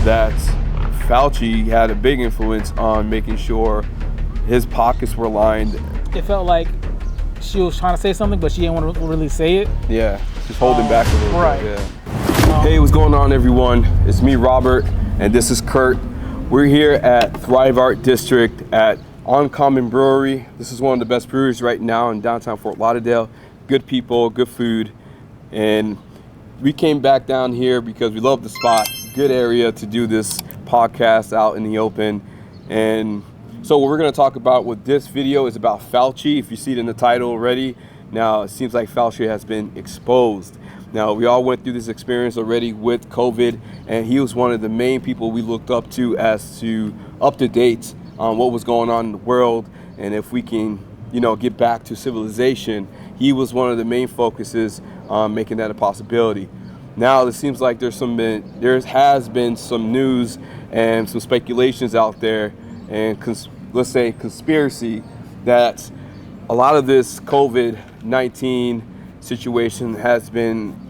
that Fauci had a big influence on making sure his pockets were lined. It felt like she was trying to say something, but she didn't want to really say it. Yeah, just holding back a little right. bit. Yeah. Hey, what's going on, everyone? It's me, Robert, and this is Kurt. We're here at Thrive Art District at Uncommon Brewery. This is one of the best breweries right now in downtown Fort Lauderdale. Good people, good food, and we came back down here because we love the spot. Good area to do this podcast out in the open. And so what we're going to talk about with this video is about Fauci. If you see it in the title already, now it seems like Fauci has been exposed. Now, we all went through this experience already with COVID, and he was one of the main people we looked up to as to up to date on what was going on in the world, and if we can, get back to civilization. He was one of the main focuses on making that a possibility. Now, it seems like there has been some news and some speculations out there, and let's say conspiracy, that a lot of this COVID-19 situation has been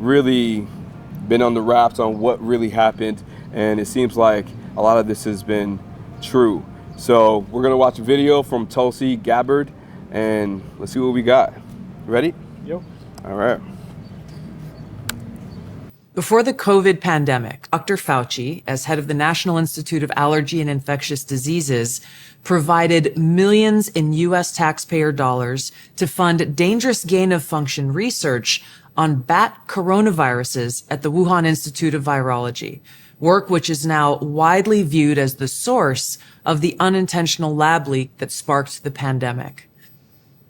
on the wraps on what really happened, and it seems like a lot of this has been true. So we're gonna watch a video from Tulsi Gabbard, and let's see what we got. Ready? Yep. All right. Before the COVID pandemic, Dr. Fauci, as head of the National Institute of Allergy and Infectious Diseases, provided millions in U.S. taxpayer dollars to fund dangerous gain-of-function research on bat coronaviruses at the Wuhan Institute of Virology, work which is now widely viewed as the source of the unintentional lab leak that sparked the pandemic.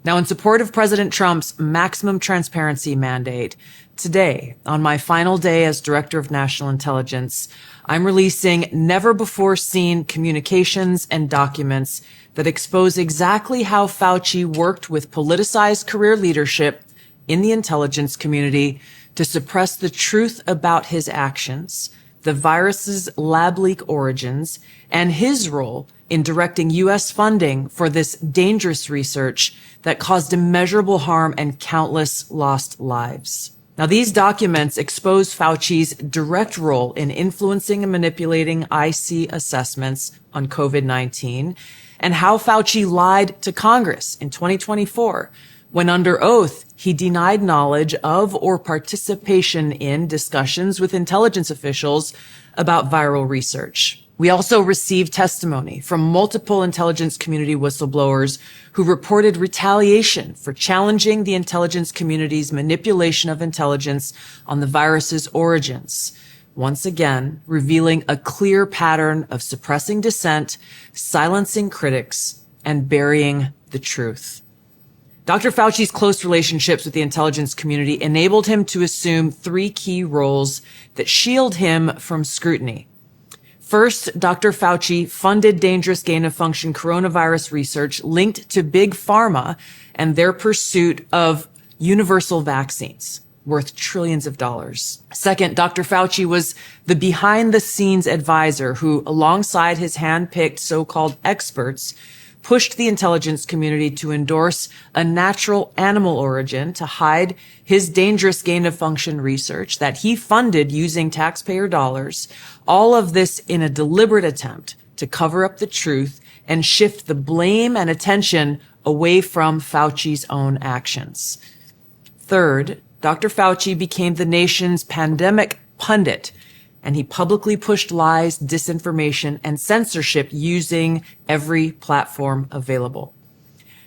Now, in support of President Trump's maximum transparency mandate, today, on my final day as Director of National Intelligence, I'm releasing never-before-seen communications and documents that expose exactly how Fauci worked with politicized career leadership in the intelligence community to suppress the truth about his actions, the virus's lab leak origins, and his role in directing U.S. funding for this dangerous research that caused immeasurable harm and countless lost lives. Now, these documents expose Fauci's direct role in influencing and manipulating IC assessments on COVID-19 and how Fauci lied to Congress in 2024 when under oath he denied knowledge of or participation in discussions with intelligence officials about viral research. We also received testimony from multiple intelligence community whistleblowers who reported retaliation for challenging the intelligence community's manipulation of intelligence on the virus's origins, once again revealing a clear pattern of suppressing dissent, silencing critics, and burying the truth. Dr. Fauci's close relationships with the intelligence community enabled him to assume three key roles that shield him from scrutiny. First, Dr. Fauci funded dangerous gain-of-function coronavirus research linked to big pharma and their pursuit of universal vaccines worth trillions of dollars. Second, Dr. Fauci was the behind-the-scenes advisor who, alongside his hand-picked so-called experts, pushed the intelligence community to endorse a natural animal origin to hide his dangerous gain-of-function research that he funded using taxpayer dollars, all of this in a deliberate attempt to cover up the truth and shift the blame and attention away from Fauci's own actions. Third, Dr. Fauci became the nation's pandemic pundit, and he publicly pushed lies, disinformation, and censorship using every platform available.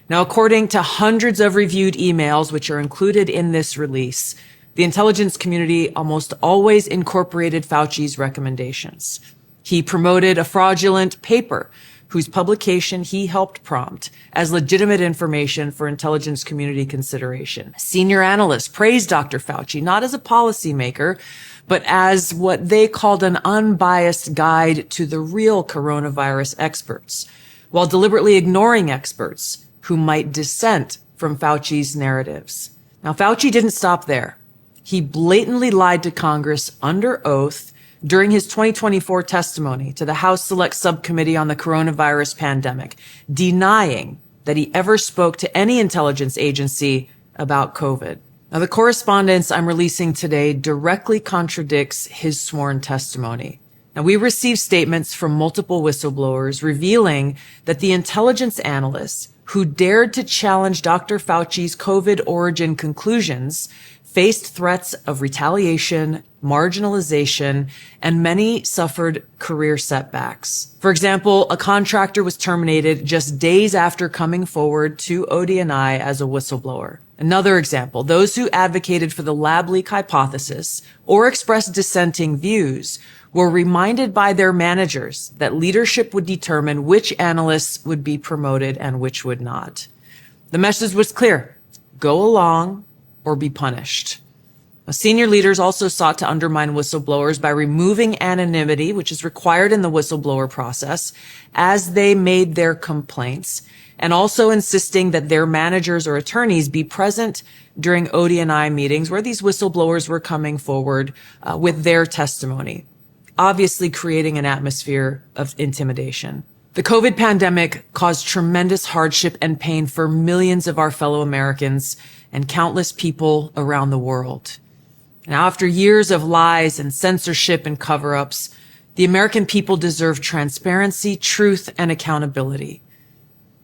Now, according to hundreds of reviewed emails, which are included in this release, the intelligence community almost always incorporated Fauci's recommendations. He promoted a fraudulent paper whose publication he helped prompt as legitimate information for intelligence community consideration. Senior analysts praised Dr. Fauci not as a policymaker, but as what they called an unbiased guide to the real coronavirus experts, while deliberately ignoring experts who might dissent from Fauci's narratives. Now, Fauci didn't stop there. He blatantly lied to Congress under oath during his 2024 testimony to the House Select Subcommittee on the Coronavirus Pandemic, denying that he ever spoke to any intelligence agency about COVID. Now, the correspondence I'm releasing today directly contradicts his sworn testimony. Now, we received statements from multiple whistleblowers revealing that the intelligence analysts who dared to challenge Dr. Fauci's COVID origin conclusions faced threats of retaliation, marginalization, and many suffered career setbacks. For example, a contractor was terminated just days after coming forward to ODNI as a whistleblower. Another example, those who advocated for the lab leak hypothesis or expressed dissenting views were reminded by their managers that leadership would determine which analysts would be promoted and which would not. The message was clear: go along or be punished. Senior leaders also sought to undermine whistleblowers by removing anonymity, which is required in the whistleblower process, as they made their complaints, and also insisting that their managers or attorneys be present during ODNI meetings where these whistleblowers were coming forward with their testimony, obviously creating an atmosphere of intimidation. The COVID pandemic caused tremendous hardship and pain for millions of our fellow Americans and countless people around the world. Now, after years of lies and censorship and cover-ups, the American people deserve transparency, truth, and accountability.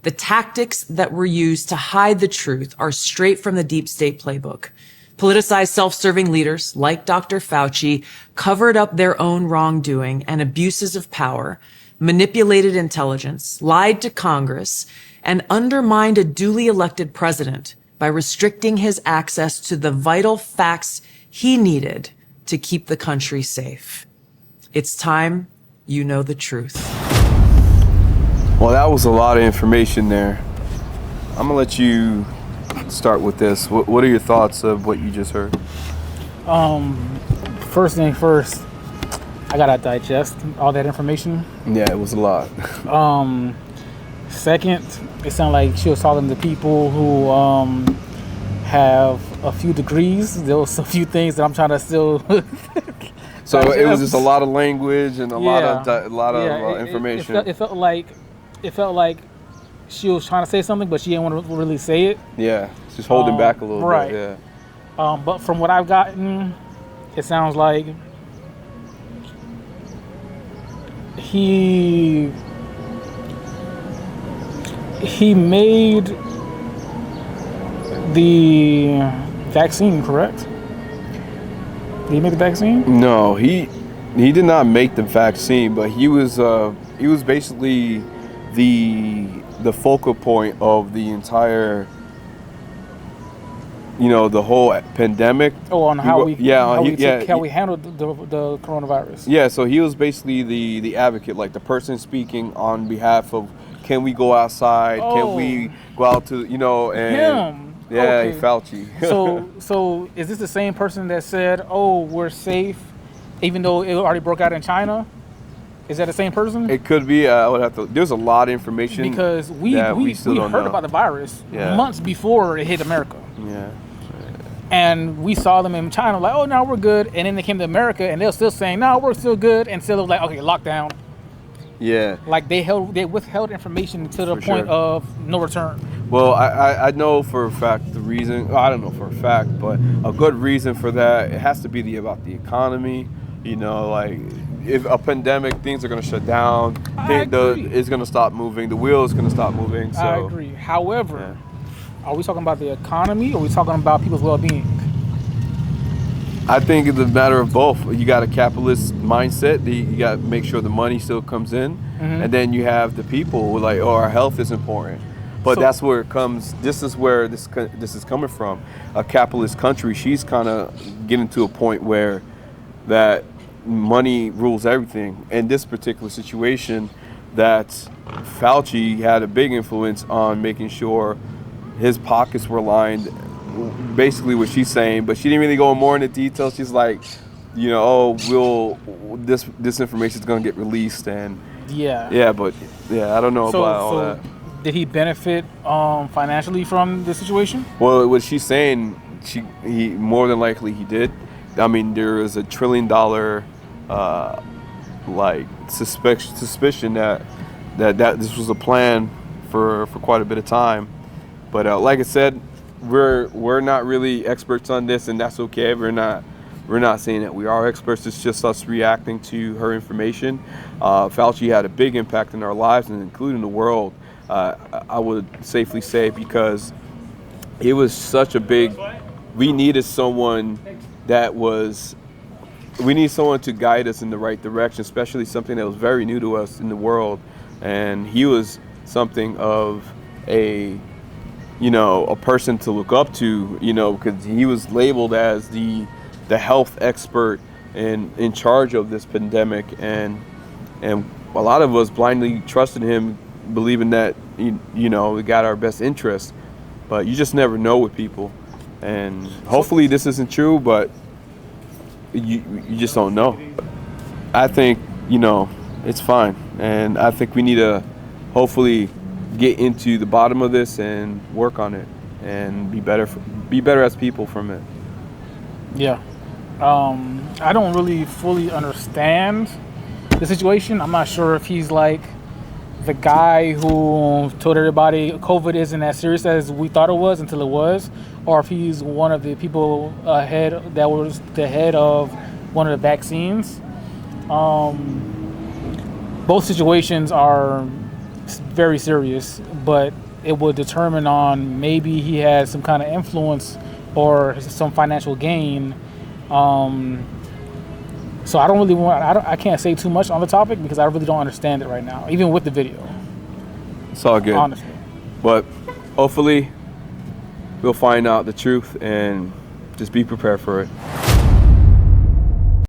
The tactics that were used to hide the truth are straight from the deep state playbook. Politicized self-serving leaders like Dr. Fauci covered up their own wrongdoing and abuses of power, manipulated intelligence, lied to Congress, and undermined a duly elected president by restricting his access to the vital facts he needed to keep the country safe. It's time you know the truth. Well, that was a lot of information there. I'm gonna let you start with this. What are your thoughts of what you just heard? First thing first, I gotta digest all that information. Yeah, it was a lot. Second, it sounded like she was talking to people who have a few degrees. There was a few things that I'm trying to still. So it was just a lot of language and a lot of information. It felt like she was trying to say something, but she didn't want to really say it. Yeah, just holding back a little right. bit. Yeah. But from what I've gotten, it sounds like he made the vaccine, correct? Did he make the vaccine? No, he did not make the vaccine, but he was basically the focal point of the entire, the whole pandemic. Oh, on how we we handled the coronavirus. Yeah, so he was basically the advocate, like the person speaking on behalf of, can we go outside? Oh. Can we go out to, and Him. yeah, Okay. Fauci. So is this the same person that said, "Oh, we're safe," even though it already broke out in China? Is that the same person? It could be. I would have to. There's a lot of information Because we still don't heard know. about the virus Yeah. months before it hit America. Yeah. And we saw them in China like, oh, no, we're good. And then they came to America and they're still saying, no, we're still good. And still like, okay, lockdown. Yeah. Like they withheld information to the For point sure. of no return. Well, I know for a fact the reason. Well, I don't know for a fact, but a good reason for that, it has to be about the economy. Like if a pandemic, things are going to shut down. It's going to stop moving. The wheel is going to stop moving. So. I agree. However, are we talking about the economy or are we talking about people's well-being? I think it's a matter of both. You got a capitalist mindset. You got to make sure the money still comes in, and then you have the people who are like, our health is important. But that's where it comes. This is where this is coming from. A capitalist country. She's kind of getting to a point where that money rules everything. In this particular situation, that Fauci had a big influence on making sure his pockets were lined. Basically what she's saying, but she didn't really go more into details. She's like, this information is going to get released, and I don't know about all that. Did he benefit financially from the situation? Well, what she's saying, he more than likely he did. I mean, there is $1 trillion suspicion that this was a plan for quite a bit of time. But like I said, we're not really experts on this, and that's okay. We're not We're not saying that we are experts. It's just us reacting to her information. Fauci had a big impact in our lives, and including the world, I would safely say, because it was such a big, we needed someone to guide us in the right direction, especially something that was very new to us in the world. And he was something of a person to look up to, because he was labeled as the health expert and in charge of this pandemic. And a lot of us blindly trusted him, believing that, we got our best interest. But you just never know with people. And hopefully this isn't true, but you just don't know. I think, it's fine. And I think we need to hopefully get into the bottom of this and work on it and be better as people from it. Yeah. I don't really fully understand the situation. I'm not sure if he's like the guy who told everybody COVID isn't as serious as we thought it was until it was, or if he's one of the people that was the head of one of the vaccines. Both situations are very serious, but it will determine on maybe he has some kind of influence or some financial gain. So I don't really I can't say too much on the topic because I really don't understand it right now, even with the video. It's all good. Honestly. But hopefully we'll find out the truth and just be prepared for it.